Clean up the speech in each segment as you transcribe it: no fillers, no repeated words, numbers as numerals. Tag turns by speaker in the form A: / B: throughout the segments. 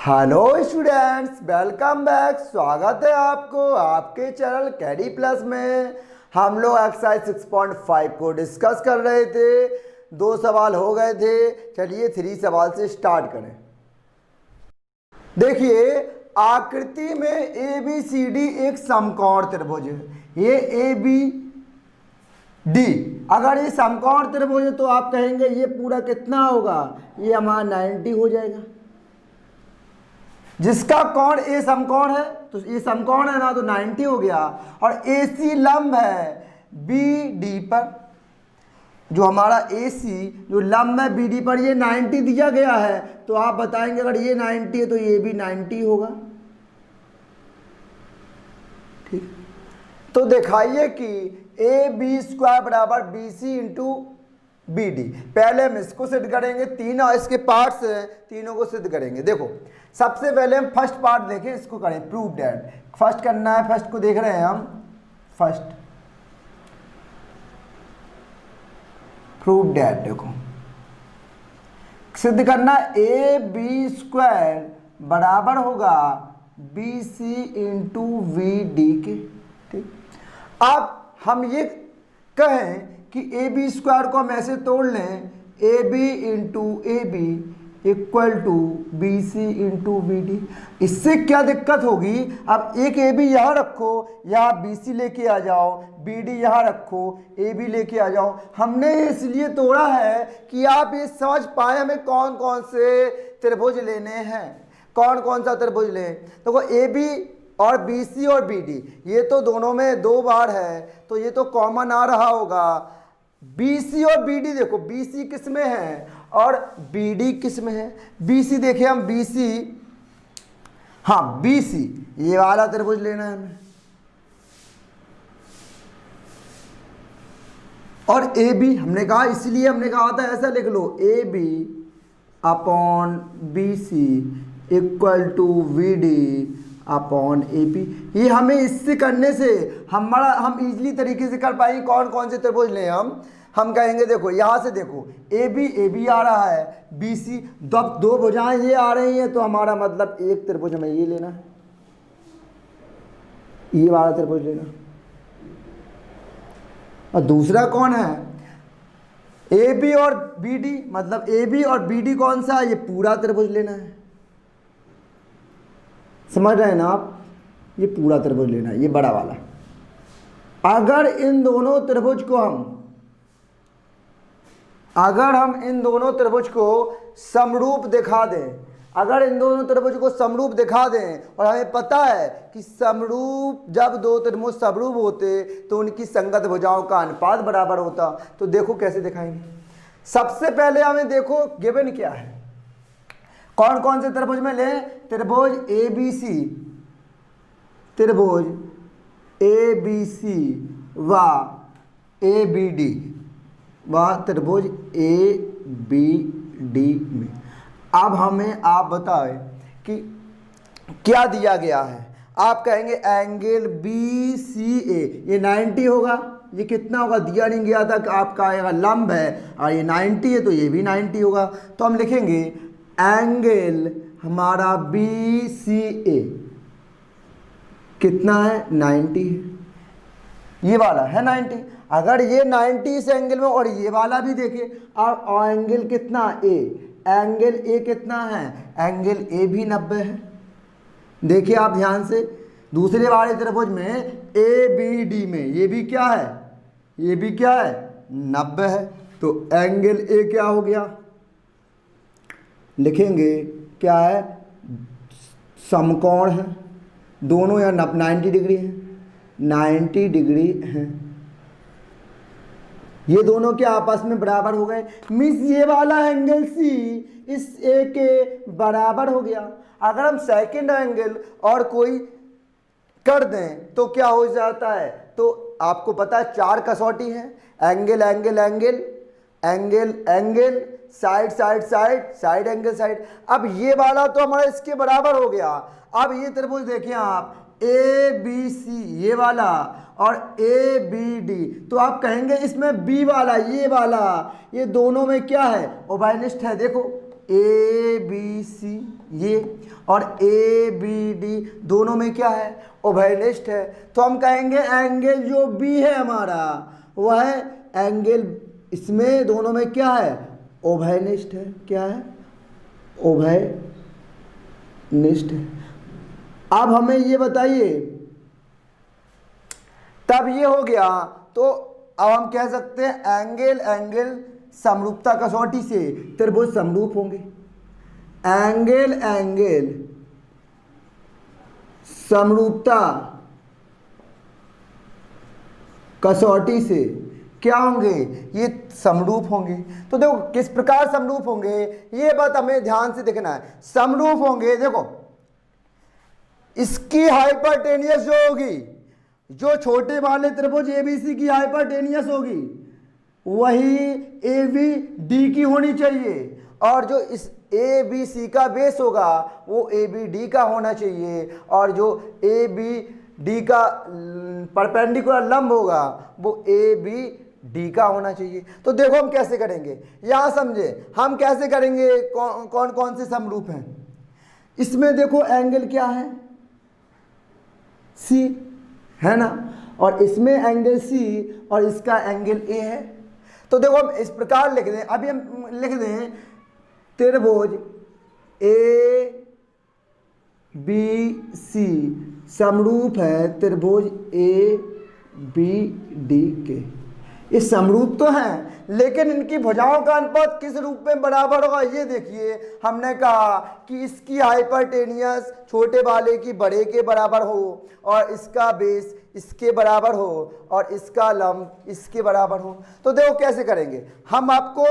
A: Hello students, welcome back. स्वागत है आपको आपके चैनल कैडी प्लस में। हम लोग एक्सरसाइज 6.5 को डिस्कस कर रहे थे। 2 सवाल हो गए थे। चलिए 3 सवाल से स्टार्ट करें। देखिए, आकृति में ए बी सी डी एक समकोण त्रिभुज है। ये ए बी डी अगर ये समकोण त्रिभुज है तो आप कहेंगे ये पूरा कितना होगा, ये हमारा 90 हो जाएगा। जिसका कोण ए समकोण है तो ये समकोण है ना, तो 90 हो गया। और ए सी लंब है बी डी पर, जो हमारा ए सी जो लंब है बी डी पर, ये 90 दिया गया है। तो आप बताएंगे अगर ये 90 है तो ये भी 90 होगा। ठीक, तो दिखाइए कि ए बी स्क्वायर बराबर B C into B D. पहले हम इसको सिद्ध करेंगे, तीन और इसके पार्ट्स हैं, तीनों को सिद्ध करेंगे। देखो, सबसे पहले हम फर्स्ट पार्ट देखें, इसको करें प्रूव दैट। फर्स्ट करना है, फर्स्ट को देख रहे हैं हम। फर्स्ट प्रूव दैट, देखो सिद्ध करना ए बी स्क्वायर बराबर होगा B C into V D के। ठीक, अब हम ये कहें कि ए बी स्क्वायर को हम ऐसे तोड़ लें, A B into A B equal to B C into B D. इससे क्या दिक्कत होगी, अब एक ए बी यहाँ रखो, यहाँ बी सी लेके आ जाओ, बी डी यहाँ रखो, ए बी लेके आ जाओ। हमने इसलिए तोड़ा है कि आप ये समझ पाए हमें कौन कौन से त्रिभुज लेने हैं, कौन कौन सा त्रिभुज लें। देखो, ए बी और बी सी और बी डी ये तो दोनों में 2 बार है, तो ये तो कॉमन आ रहा होगा। बी सी और बी डी, देखो बी सी किस में है और बी डी किस में है। बी सी देखिए हम बी सी, हाँ बी सी ये वाला त्रिभुज लेना है हमें। और ए बी हमने कहा, इसलिए हमने कहा था ऐसा लिख लो, A B upon B C equal to V D upon A P. ये हमें इससे करने से हम इजीली तरीके से कर पाएंगे कौन कौन से त्रिभुज लें हम कहेंगे। देखो यहाँ से देखो, ए बी आ रहा है, बी सी दो भुजाएं ये आ रही हैं, तो हमारा मतलब एक त्रिभुज हमें ये लेना है, ये वाला त्रिभुज लेना। और दूसरा कौन है, ए बी और बी डी, मतलब ए बी और बी डी कौन सा है, ये पूरा त्रिभुज लेना है। समझ रहे हैं ना आप, ये पूरा त्रिभुज लेना है, ये बड़ा वाला। अगर हम इन दोनों त्रिभुज को समरूप दिखा दें, अगर इन दोनों त्रिभुज को समरूप दिखा दें, और हमें पता है कि समरूप जब 2 त्रिभुज समरूप होते तो उनकी संगत भुजाओं का अनुपात बराबर होता। तो देखो कैसे दिखाएंगे। सबसे पहले हमें देखो गिवन क्या है, कौन कौन से त्रिभुज में लें। त्रिभुज ए बी सी, त्रिभुज ए बी सी व ए बी डी, व त्रिभुज ए बी डी में। अब हमें आप बताएं कि क्या दिया गया है। आप कहेंगे एंगल बी सी ए, ये 90 होगा। ये कितना होगा, दिया नहीं गया था कि आपका आएगा लंब है और ये 90 है तो ये भी 90 होगा। तो हम लिखेंगे एंगल हमारा बी सी ए कितना है, 90 है। ये वाला है 90। अगर ये 90 इस एंगल में, और ये वाला भी देखिए, और एंगल कितना ए, एंगल ए कितना है, एंगल ए भी 90 है। देखिए आप ध्यान से, दूसरे वाले त्रिभुज में ए बी डी में ये भी क्या है, ये भी क्या है, 90 है। तो एंगल ए क्या हो गया, लिखेंगे क्या है, समकोण है, दोनों यहाँ 90 डिग्री है, 90 डिग्री है। ये दोनों के आपस में बराबर हो गए। मीन्स ये वाला एंगल सी इस ए के बराबर हो गया। अगर हम सेकंड एंगल और कोई कर दें तो क्या हो जाता है, तो आपको पता है 4 कसौटी है, angle angle angle angle angle, side side side, side angle side. अब ये वाला तो हमारा इसके बराबर हो गया। अब ये त्रिभुज देखिए आप, ए बी सी ये वाला और ए बी डी, तो आप कहेंगे इसमें बी वाला ये वाला, ये दोनों में क्या है, ओबाइनिस्ट है। देखो ए बी सी ये, और ए बी डी दोनों में क्या है, उभयनिष्ठ है। तो हम कहेंगे एंगल जो बी है हमारा वह एंगल इसमें दोनों में क्या है, उभयनिष्ठ है। क्या है, उभयनिष्ठ है। अब हमें ये बताइए, तब ये हो गया तो अब हम कह सकते हैं एंगल समरूपता कसौटी से त्रिभुज समरूप होंगे। एंगल समरूपता कसौटी से क्या होंगे, ये समरूप होंगे। तो देखो किस प्रकार समरूप होंगे, ये बात हमें ध्यान से देखना है। समरूप होंगे, देखो इसकी हाइपरटेनियस जो होगी, जो छोटे वाले त्रिभुज एबीसी की हाइपरटेनियस होगी वही ए बी डी की होनी चाहिए, और जो इस ए बी सी का बेस होगा वो ए बी डी का होना चाहिए, और जो ए बी डी का परपेंडिकुलर लंब होगा वो ए बी डी का होना चाहिए। तो देखो हम कैसे करेंगे, यहाँ समझे हम कैसे करेंगे, कौन कौन से समरूप हैं। इसमें देखो एंगल क्या है, सी है ना, और इसमें एंगल सी और इसका एंगल ए है। तो देखो हम इस प्रकार लिख दें, अभी हम लिख दें त्रिभुज ए बी सी समरूप है त्रिभुज ए बी डी के। ये समरूप तो हैं, लेकिन इनकी भुजाओं का अनुपात किस रूप में बराबर होगा, ये देखिए। हमने कहा कि इसकी हाइपरटेनियस छोटे वाले की बड़े के बराबर हो, और इसका बेस इसके बराबर हो, और इसका लंब इसके बराबर हो। तो देखो कैसे करेंगे, हम आपको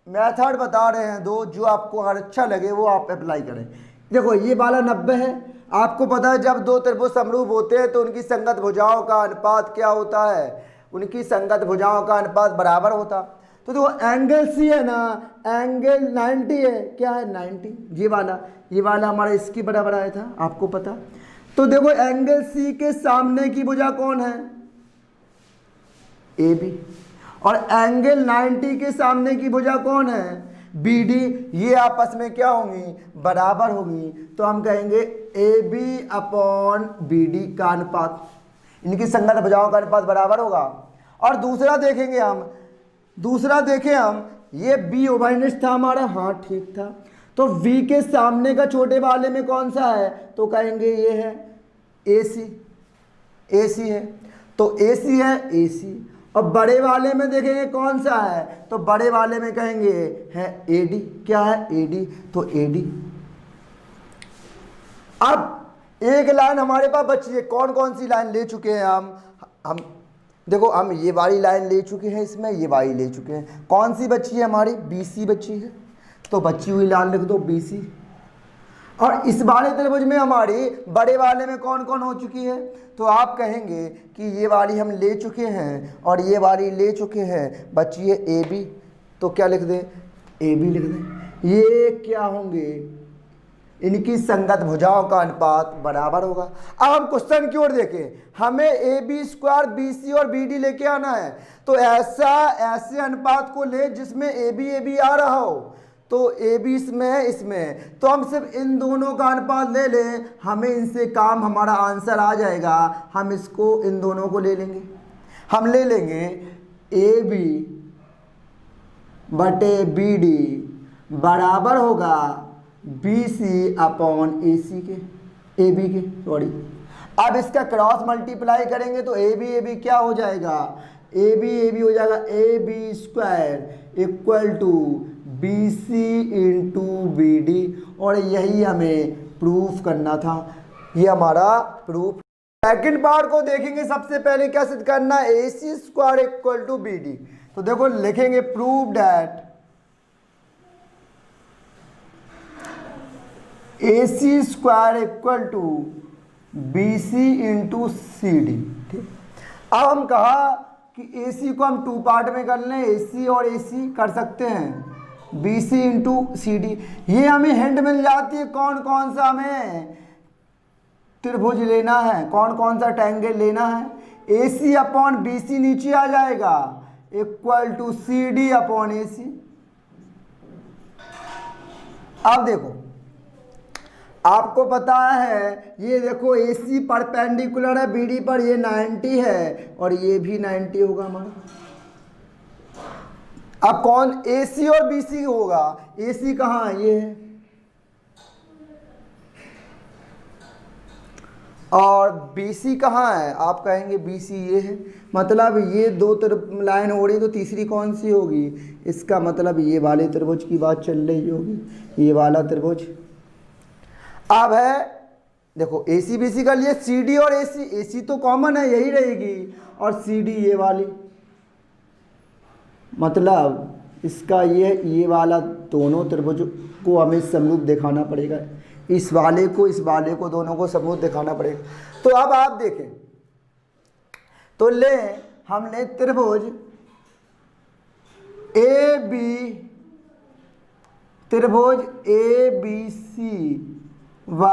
A: मेथड बता रहे हैं दो, जो आपको अगर अच्छा लगे वो आप अप्लाई करें। देखो ये वाला 90 है, आपको पता है जब दो त्रिभुज समरूप होते हैं तो उनकी संगत भुजाओं का अनुपात क्या होता है, उनकी संगत भुजाओं का अनुपात बराबर होता। तो देखो एंगल सी है ना, एंगल 90 है, क्या है 90, ये वाला हमारा इसकी बराबर आया था, आपको पता। तो देखो एंगल सी के सामने की भुजा कौन है, ए बी, और एंगल 90 के सामने की भुजा कौन है, बी डी। ये आपस में क्या होंगी, बराबर होंगी। तो हम कहेंगे A B upon B D का अनुपात, इनकी संगत भुजाओं का अनुपात बराबर होगा। और दूसरा देखेंगे हम, ये बी उभयनिष्ठ था हमारा, हाँ ठीक था। तो V के सामने का छोटे वाले में कौन सा है, तो कहेंगे ये है AC है, तो AC है AC। और बड़े वाले में देखेंगे कौन सा है, तो बड़े वाले में कहेंगे है AD। क्या है AD, तो AD। अब एक लाइन हमारे पास बची है, कौन कौन सी लाइन ले चुके हैं हम देखो हम ये वाली लाइन ले चुके हैं, इसमें ये वाली ले चुके हैं। कौन सी बची है हमारी, BC बची है, तो बची हुई लाइन लिख दो BC। और इस वाले त्रिभुज में हमारी बड़े वाले में कौन कौन हो चुकी है, तो आप कहेंगे कि ये वाली हम ले चुके हैं और ये वाली ले चुके हैं, बची है AB। तो क्या लिख दें, AB लिख दें। ये क्या होंगे, इनकी संगत भुजाओं का अनुपात बराबर होगा। अब हम क्वेश्चन की ओर देखें, हमें AB² BC और BD लेके आना है। तो ऐसे अनुपात को ले जिसमें AB आ रहा हो, तो AB इसमें है, इसमें, तो हम सिर्फ इन दोनों का अनुपात ले लें, हमें इनसे काम, हमारा आंसर आ जाएगा। हम इसको इन दोनों को ले लेंगे, हम ले लेंगे AB बटे BD बराबर होगा BC अपॉन AC के, AB के, सॉरी। अब इसका क्रॉस मल्टीप्लाई करेंगे तो AB क्या हो जाएगा, AB हो जाएगा AB² equal to BC into BD। और यही हमें प्रूफ करना था, ये हमारा प्रूफ। सेकंड पार्ट को देखेंगे, सबसे पहले क्या सिद्ध करना है, AC² इक्वल टू BD। तो देखो लिखेंगे prove that AC² equal to BC into CD। ठीक, अब हम कहा कि AC को हम 2 पार्ट में कर लें, AC और AC कर सकते हैं, BC इंटू CD। ये हमें हिंट मिल जाती है कौन कौन सा हमें त्रिभुज लेना है, कौन कौन सा ट्रायंगल लेना है। AC अपॉन BC नीचे आ जाएगा equal to CD upon AC। अब देखो आपको पता है ये देखो AC परपेंडिकुलर है BD पर, ये 90 है और ये भी 90 होगा हमारा। अब कौन AC और BC होगा? AC कहाँ है? ये है, और BC कहाँ है? आप कहेंगे BC ये है, मतलब ये दो तरफ लाइन हो रही तो तीसरी कौन सी होगी? इसका मतलब ये वाले त्रिभुज की बात चल रही होगी, ये वाला त्रिभुज। अब है देखो AC BC का लिए CD और AC तो कॉमन है, यही रहेगी, और CD ये वाली, मतलब इसका ये वाला दोनों त्रिभुज को हमें समरूप दिखाना पड़ेगा, इस वाले को दोनों को समरूप दिखाना पड़ेगा। तो अब आप देखें तो हमने त्रिभुज ABC व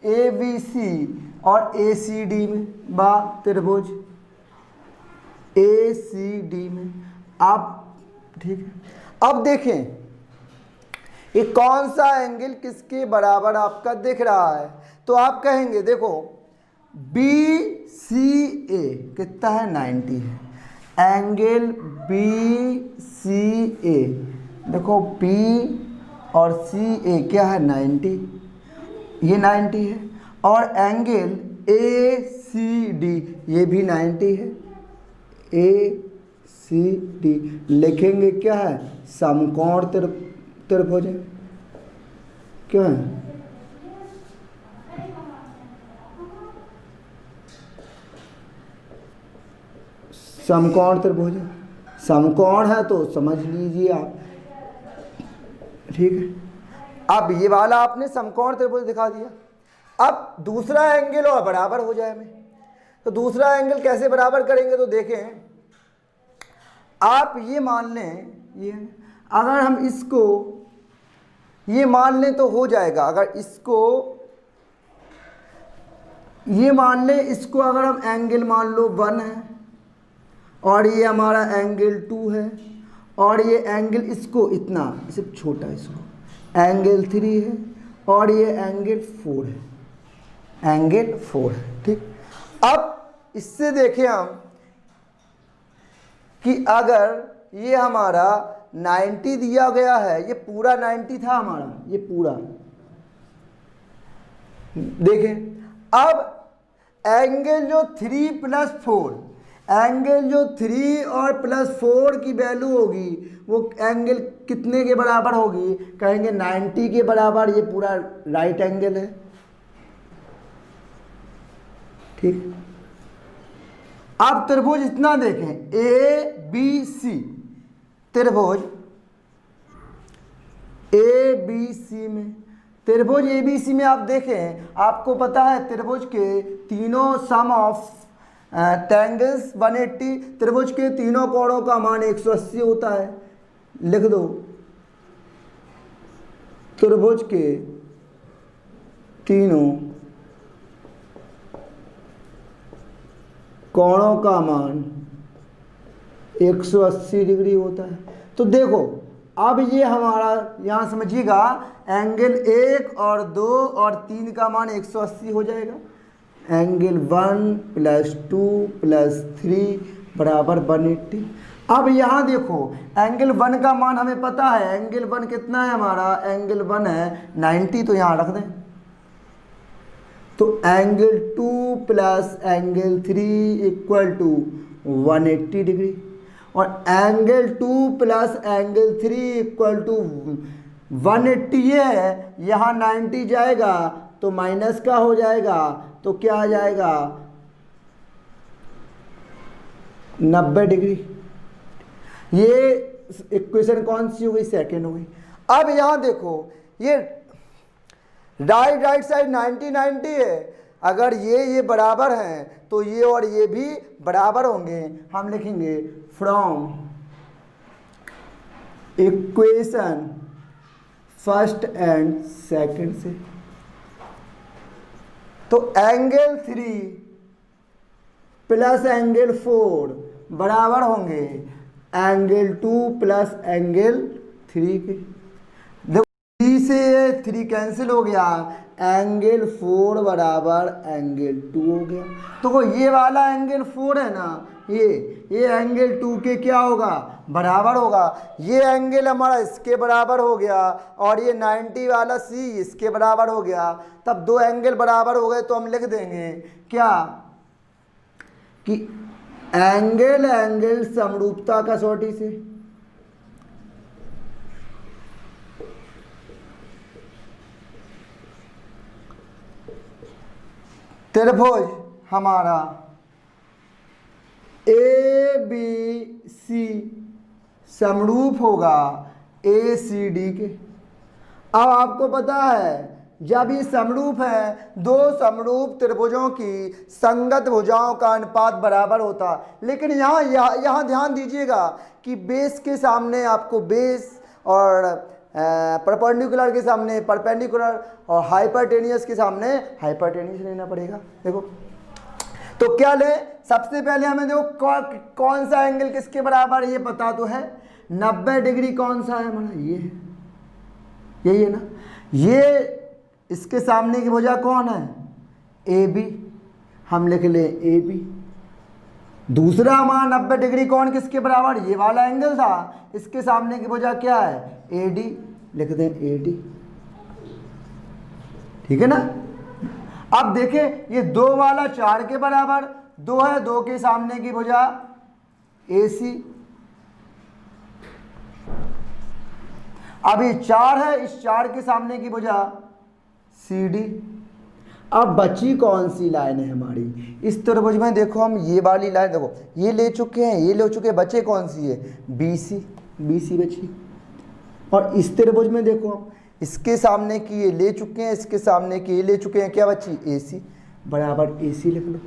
A: ABC और ACD में व त्रिभुज ACD में। आप ठीक है, अब देखें ये कौन सा एंगल किसके बराबर आपका दिख रहा है? तो आप कहेंगे देखो BCA कितना है? 90 है। एंगल BCA देखो B और CA क्या है? 90, ये 90 है, और एंगल ACD ये भी 90 है। ACD लिखेंगे क्या है? समकोण त्रिभुज है, क्या है? समकोण त्रिभुज है, समकोण है तो समझ लीजिए आप, ठीक है। अब ये वाला आपने समकोण त्रिभुज दिखा दिया। अब दूसरा एंगल और बराबर हो जाए हमें, तो दूसरा एंगल कैसे बराबर करेंगे? तो देखें आप ये मान लें, ये अगर हम इसको ये मान लें तो हो जाएगा। अगर इसको ये मान लें, इसको अगर हम एंगल मान लो 1 है, और ये हमारा एंगल 2 है, और ये एंगल इसको इतना सिर्फ छोटा, इसको एंगल 3 है, और ये एंगल 4 है, एंगल 4 है, ठीक। अब इससे देखें हम कि अगर ये हमारा 90 दिया गया है, ये पूरा 90 था हमारा, ये पूरा देखें। अब एंगल जो 3 + 4, एंगल जो 3 और +4 की वैल्यू होगी वो एंगल कितने के बराबर होगी? कहेंगे 90 के बराबर। ये पूरा राइट एंगल है, ठीक। अब त्रिभुज इतना देखें ABC, त्रिभुज ABC में, त्रिभुज ABC में आप देखें, आपको पता है त्रिभुज के तीनों सम ऑफ ट्रायंगल्स 180, त्रिभुज के तीनों कोणों का मान 180 होता है। लिख दो त्रिभुज के तीनों कोणों का मान 180 डिग्री होता है। तो देखो अब ये हमारा यहाँ समझिएगा, एंगल 1 और 2 और 3 का मान 180 हो जाएगा। एंगल 1 + 2 + 3 बराबर 180। अब यहाँ देखो एंगल 1 का मान हमें पता है, एंगल 1 कितना है हमारा? एंगल 1 है 90, तो यहाँ रख दें। तो एंगल 2 + एंगल 3 = 180 डिग्री, और एंगल 2 + एंगल 3 = 180 है। यहाँ 90 जाएगा तो माइनस का हो जाएगा, तो क्या आ जाएगा? 90 डिग्री। ये इक्वेशन कौन सी हो गई? सेकेंड हो गई। अब यहाँ देखो ये राइट साइड 90 है, अगर ये बराबर हैं तो ये और ये भी बराबर होंगे। हम लिखेंगे from equation first and second से, तो एंगल 3 + एंगल 4 बराबर होंगे एंगल 2 + एंगल 3 के। देखो 3 से ये 3 कैंसिल हो गया, एंगल 4 बराबर एंगल 2 हो गया। तो ये वाला एंगल 4 है ना, ये एंगल 2 के क्या होगा, बराबर होगा। ये एंगल हमारा इसके बराबर हो गया और ये 90 वाला सी इसके बराबर हो गया। तब दो एंगल बराबर हो गए तो हम लिख देंगे क्या कि एंगल एंगल समरूपता कसौटी से त्रिभुज हमारा ए बी सी समरूप होगा ए सी डी के। अब आपको पता है जब ये समरूप है, दो समरूप त्रिभुजों की संगत भुजाओं का अनुपात बराबर होता। लेकिन यहाँ ध्यान दीजिएगा कि बेस के सामने आपको बेस और परपेंडिकुलर के सामने परपेंडिकुलर और हाइपरटेनियस के सामने हाइपरटेनियस लेना पड़ेगा। देखो तो क्या ले, सबसे पहले हमें देखो कौन सा एंगल किसके बराबर है ये पता तो है। 90 डिग्री कौन सा है हमारा, ये है, यही है ना। ये इसके सामने की भुजा कौन है, ए बी, हम लिख ले ए बी। दूसरा हमारा 90 डिग्री कौन किसके बराबर, ये वाला एंगल था, इसके सामने की भुजा क्या है, ए डी, लिख दें ए डी। ठीक है ना। अब देखें ये 2 वाला 4 के बराबर, 2 है, 2 के सामने की भुजा ए सी। अब ये 4 है, इस 4 के सामने की भुजा सी डी। अब बची कौन सी लाइन है हमारी इस त्रिभुज में, देखो हम ये वाली लाइन देखो ये ले चुके हैं, ये ले चुके हैं, बचे कौन सी है, बी सी, बी सी बची। और इस त्रिभुज में देखो हम इसके सामने की ये ले चुके हैं, इसके सामने की ये ले चुके हैं, क्या बची, ए सी बराबर ए सी लिख लो।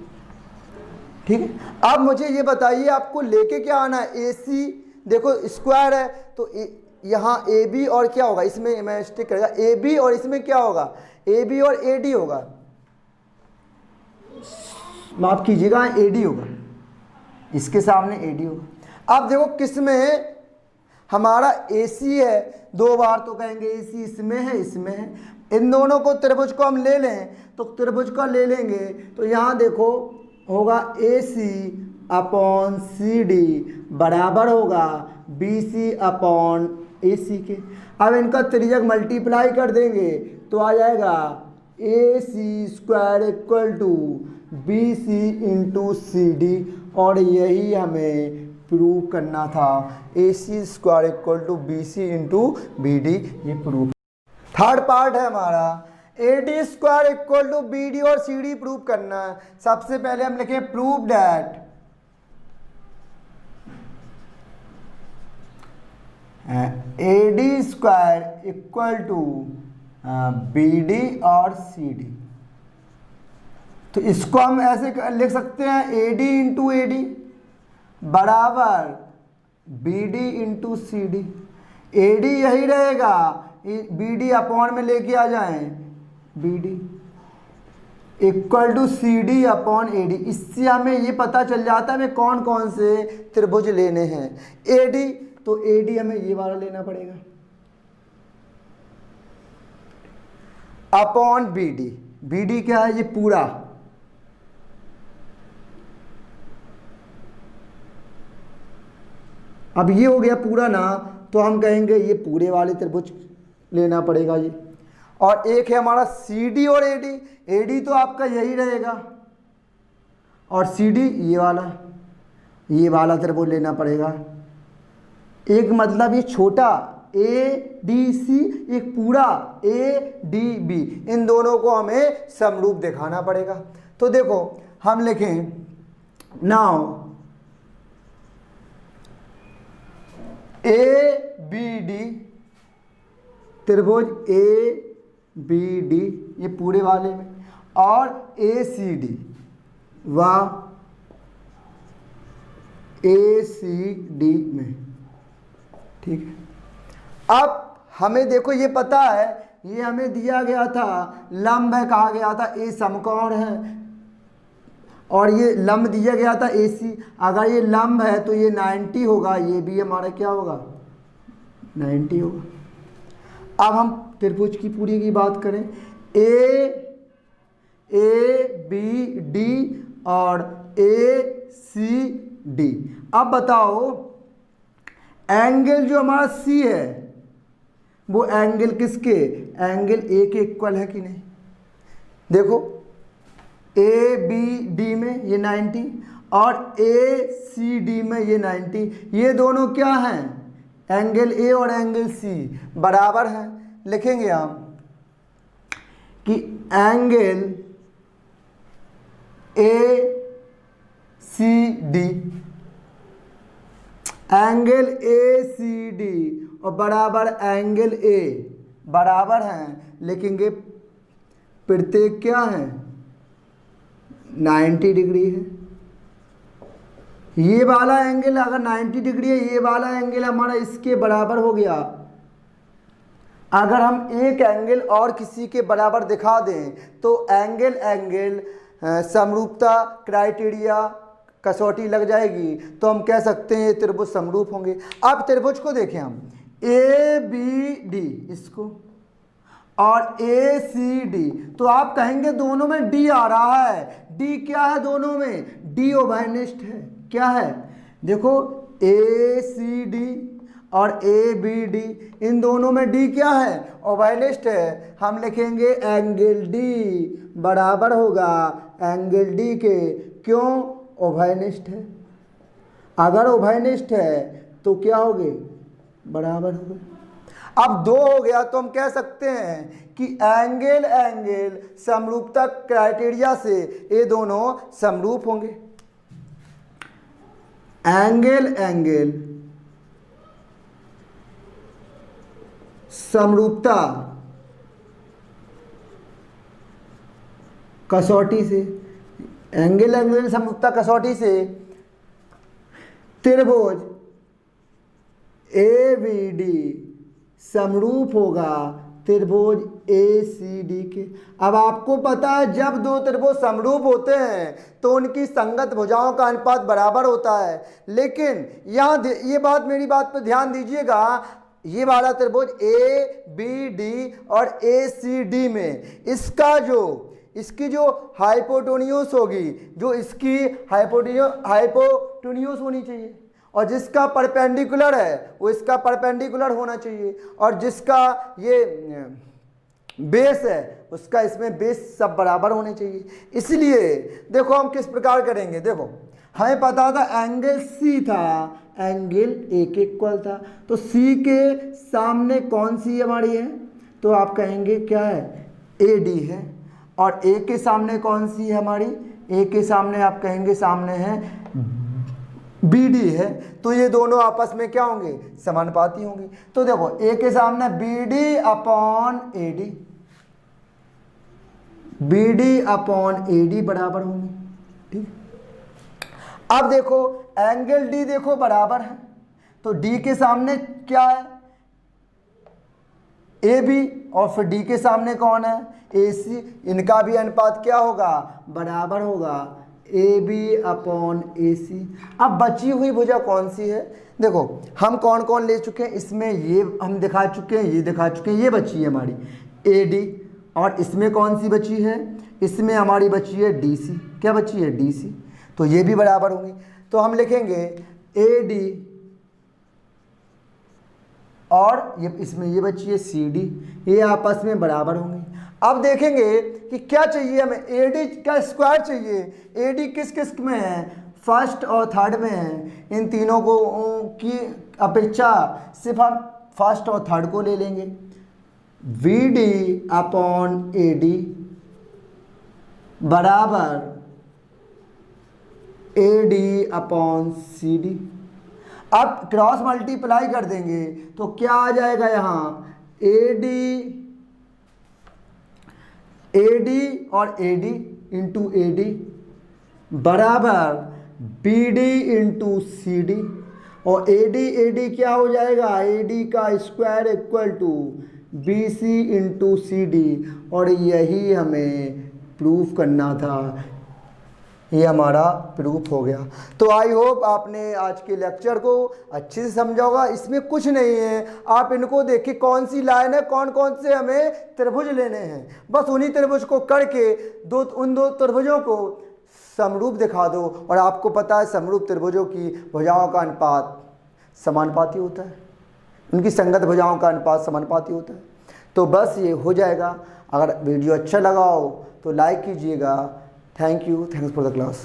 A: ठीक है। अब मुझे ये बताइए आपको लेके क्या आना है, ए सी देखो स्क्वायर है तो यहाँ ए बी और क्या होगा, इसमें मैं स्टिक करेगा ए बी और इसमें क्या होगा, ए बी और ए डी होगा, माफ कीजिएगा ए डी होगा, इसके सामने ए डी होगा। अब देखो किसमें हमारा ए सी है, 2 बार तो कहेंगे ए सी इसमें है, इसमें है। इन दोनों को त्रिभुज को हम ले लें तो त्रिभुज का ले लेंगे तो यहाँ देखो होगा ए सी अपॉन सी डी बराबर होगा बी सी अपॉन ए सी के। अब इनका त्रिज्यक मल्टीप्लाई कर देंगे तो आ जाएगा A C square equal to B C into C D. और यही हमें प्रूव करना था, A C square equal to B C into B D, ये प्रूव। थर्ड पार्ट है हमारा A D square equal to B D और C D prove करना है। सबसे पहले हम लिखें prove that A D square equal to B D और सी डी। तो इसको हम ऐसे लिख सकते हैं A D into A D बराबर B D into C D. A D यही रहेगा, बी डी अपॉन में लेके आ जाएं, B D equal to C D upon A D. इससे हमें ये पता चल जाता है हमें कौन कौन से त्रिभुज लेने हैं। ए डी तो ए डी हमें ये वाला लेना पड़ेगा upon B D. B D क्या है, ये पूरा, अब ये हो गया पूरा ना, तो हम कहेंगे ये पूरे वाले त्रिभुज लेना पड़ेगा ये। और एक है हमारा सी डी और ए डी। ए डी तो आपका यही रहेगा और सी डी ये वाला त्रिभुज लेना पड़ेगा। एक मतलब ये छोटा ए डी सी, एक पूरा ए डी बी, इन दोनों को हमें समरूप दिखाना पड़ेगा। तो देखो हम लिखें नाउ ए बी डी त्रिभुज ए बी डी ये पूरे वाले में, और ए सी डी व ए सी डी में। ठीक है। अब हमें देखो ये पता है, ये हमें दिया गया था लंब है, कहा गया था ए समकोण है और ये लंब दिया गया था ए सी। अगर ये लंब है तो ये 90 होगा, ये भी हमारा क्या होगा 90 होगा। अब हम त्रिभुज की पूरी की बात करें, ए बी डी और ए सी डी। अब बताओ एंगल जो हमारा सी है वो एंगल किसके, एंगल ए के इक्वल है कि नहीं। देखो ए बी डी में ये 90 और ए सी डी में ये 90, ये दोनों क्या हैं, एंगल ए और एंगल सी बराबर हैं। लिखेंगे हम कि angle A C D, angle A C D और बराबर एंगल ए बराबर हैं। लिखेंगे प्रत्येक क्या है, 90 डिग्री है। ये वाला एंगल अगर 90 डिग्री है, ये वाला एंगल हमारा इसके बराबर हो गया। अगर हम एक एंगल और किसी के बराबर दिखा दें तो एंगल एंगल समरूपता क्राइटेरिया कसौटी लग जाएगी, तो हम कह सकते हैं ये त्रिभुज समरूप होंगे। अब त्रिभुज को देखें हम, ए बी डी इसको और ए सी डी, तो आप कहेंगे दोनों में डी आ रहा है। डी क्या है, दोनों में डी उभयनिष्ठ है। क्या है, देखो ए सी डी और ए बी डी, इन दोनों में डी क्या है, उभयनिष्ठ है। हम लिखेंगे एंगल डी बराबर होगा एंगल डी के, क्यों, उभयनिष्ठ है। अगर उभयनिष्ठ है तो क्या हो गए, बराबर हो गए। अब 2 हो गया तो हम कह सकते हैं कि एंगल एंगल समरूपता क्राइटेरिया से ये दोनों समरूप होंगे। एंगल एंगल समरूपता कसौटी से, एंगल एंगल समरूपता कसौटी से त्रिभुज ए बी डी समरूप होगा त्रिभुज ए सी डी के। अब आपको पता है जब दो त्रिभुज समरूप होते हैं तो उनकी संगत भुजाओं का अनुपात बराबर होता है। लेकिन यहाँ ये बात, मेरी बात पर ध्यान दीजिएगा, ये वाला त्रिभुज ए बी डी और ए सी डी में इसकी जो हाइपोटेन्यूस होगी, जो इसकी हाइपोटेन्यूस होनी चाहिए, और जिसका परपेंडिकुलर है वो इसका परपेंडिकुलर होना चाहिए, और जिसका ये बेस है उसका इसमें बेस सब बराबर होने चाहिए। इसलिए देखो हम किस प्रकार करेंगे। देखो हमें पता था एंगल सी था, एंगल ए के इक्वल था, तो सी के सामने कौन सी हमारी है, तो आप कहेंगे क्या है, ए डी है। और ए के सामने कौन सी है हमारी, ए के सामने आप कहेंगे सामने है बी डी है। तो ये दोनों आपस में क्या होंगे, समानुपाती होंगे। तो देखो ए के सामने B D upon A D, B D upon A D बराबर होंगे। ठीक, अब देखो एंगल डी देखो बराबर है, तो डी के सामने क्या है, ए बी, और फिर डी के सामने कौन है, ए सी। इनका भी अनुपात क्या होगा, बराबर होगा ए बी अपॉन ए सी। अब बची हुई भुजा कौन सी है, देखो हम कौन कौन ले चुके हैं, इसमें ये हम दिखा चुके हैं, ये दिखा चुके हैं, ये बची है हमारी ए डी। और इसमें कौन सी बची है, इसमें हमारी बची है डी सी। क्या बची है, डी सी। तो ये भी बराबर होंगी। तो हम लिखेंगे ए डी और ये इसमें ये बची है सी डी, ये आपस में बराबर होंगे। अब देखेंगे कि क्या चाहिए हमें, ए डी का स्क्वायर चाहिए। ए डी किस किस में है, फर्स्ट और थर्ड में है। इन तीनों को की अपेक्षा सिर्फ हम फर्स्ट और थर्ड को ले लेंगे। V D upon A D बराबर A D upon C D. अब क्रॉस मल्टीप्लाई कर देंगे तो क्या आ जाएगा, यहाँ ए डी और A D into A D बराबर B D into C D. और ए डी क्या हो जाएगा, ए डी का square equal to B C into C D. और यही हमें प्रूफ करना था, ये हमारा प्रूफ हो गया। तो आई होप आपने आज के लेक्चर को अच्छे से समझा होगा। इसमें कुछ नहीं है, आप इनको देखिए कौन सी लाइन है, कौन कौन से हमें त्रिभुज लेने हैं, बस उन्हीं त्रिभुज को करके उन दो त्रिभुजों को समरूप दिखा दो और आपको पता है समरूप त्रिभुजों की भुजाओं का अनुपात समानुपाती होता है, उनकी संगत भुजाओं का अनुपात समानुपाती होता है। तो बस ये हो जाएगा। अगर वीडियो अच्छा लगा हो तो लाइक कीजिएगा। Thank you, thanks for the class.